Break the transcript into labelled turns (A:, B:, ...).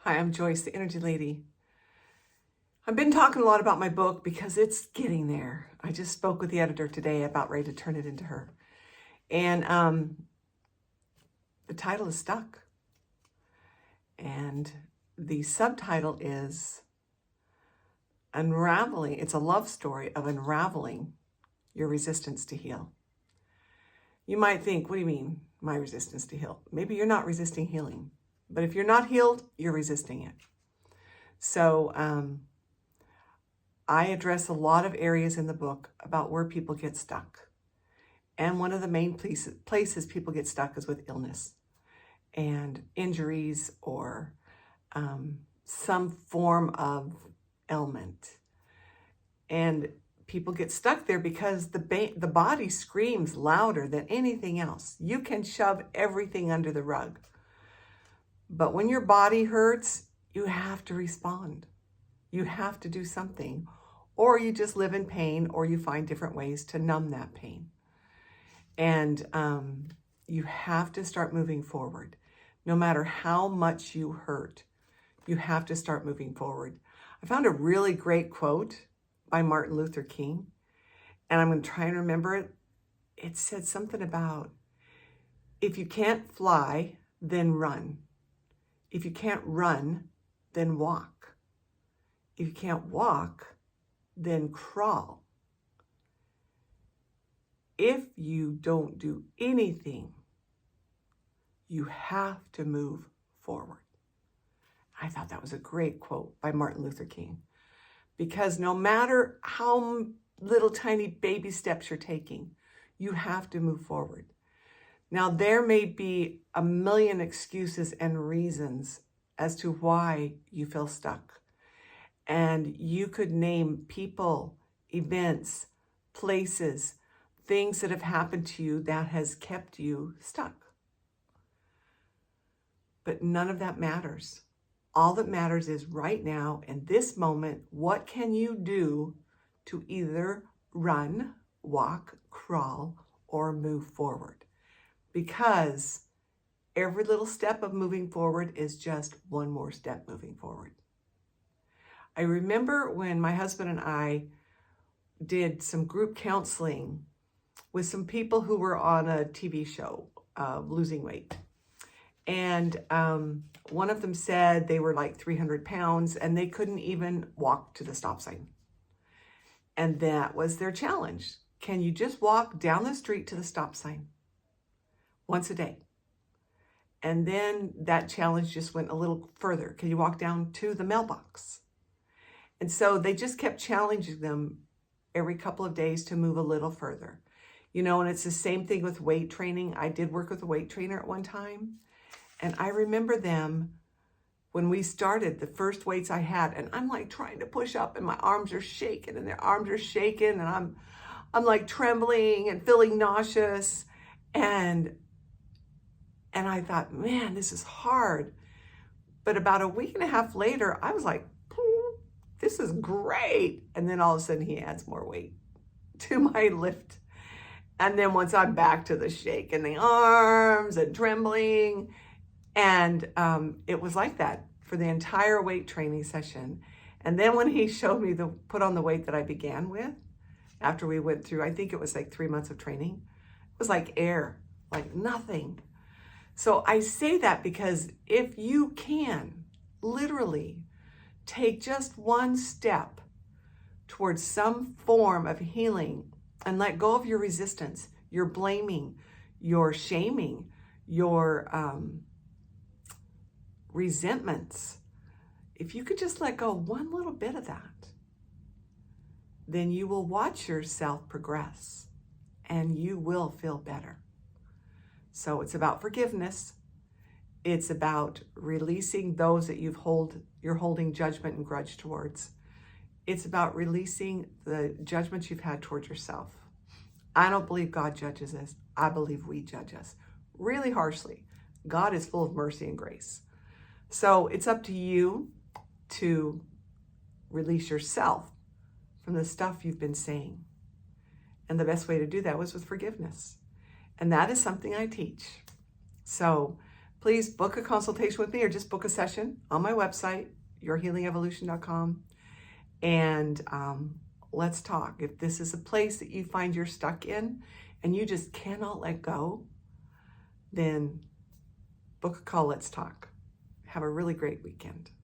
A: Hi, I'm Joyce, the Energy Lady. I've been talking a lot about my book because it's getting there. I just spoke with the editor today about ready to turn it into her. And the title is stuck. And the subtitle is Unraveling. It's a love story of unraveling your resistance to heal. You might think, what do you mean, my resistance to heal? Maybe you're not resisting healing. But if you're not healed, you're resisting it. So I address a lot of areas in the book about where people get stuck. And one of the main places people get stuck is with illness and injuries or some form of ailment. And people get stuck there because the body screams louder than anything else. You can shove everything under the rug. But when your body hurts, you have to respond. You have to do something, or you just live in pain, or you find different ways to numb that pain. And you have to start moving forward. No matter how much you hurt, you have to start moving forward. I found a really great quote by Martin Luther King, and I'm going to try and remember it. It said something about, if you can't fly, then run. If you can't run, then walk. If you can't walk, then crawl. If you don't do anything, you have to move forward. I thought that was a great quote by Martin Luther King, because no matter how little tiny baby steps you're taking, you have to move forward. Now, there may be a million excuses and reasons as to why you feel stuck. And you could name people, events, places, things that have happened to you that has kept you stuck. But none of that matters. All that matters is right now, in this moment, what can you do to either run, walk, crawl, or move forward? Because every little step of moving forward is just one more step moving forward. I remember when my husband and I did some group counseling with some people who were on a TV show, losing weight. And one of them said they were like 300 pounds and they couldn't even walk to the stop sign. And that was their challenge. Can you just walk down the street to the stop sign once a day? And then that challenge just went a little further. Can you walk down to the mailbox? And so they just kept challenging them every couple of days to move a little further. You know, and it's the same thing with weight training. I did work with a weight trainer at one time. And I remember them when we started, the first weights I had, and I'm like trying to push up and my arms are shaking and their arms are shaking and I'm like trembling and feeling nauseous. And I thought, man, this is hard. But about a week and a half later, I was like, this is great. And then all of a sudden he adds more weight to my lift. And then once I'm back to the shake in the arms and trembling, and it was like that for the entire weight training session. And then when he showed me put on the weight that I began with, after we went through, I think it was like 3 months of training, it was like air, like nothing. So I say that because if you can literally take just one step towards some form of healing and let go of your resistance, your blaming, your shaming, your resentments, if you could just let go one little bit of that, then you will watch yourself progress and you will feel better. So it's about forgiveness. It's about releasing those that you're holding judgment and grudge towards. It's about releasing the judgments you've had towards yourself. I don't believe God judges us. I believe we judge us really harshly. God is full of mercy and grace. So it's up to you to release yourself from the stuff you've been saying. And the best way to do that was with forgiveness. And that is something I teach. So please book a consultation with me or just book a session on my website, yourhealingevolution.com. And let's talk. If this is a place that you find you're stuck in and you just cannot let go, then book a call, let's talk. Have a really great weekend.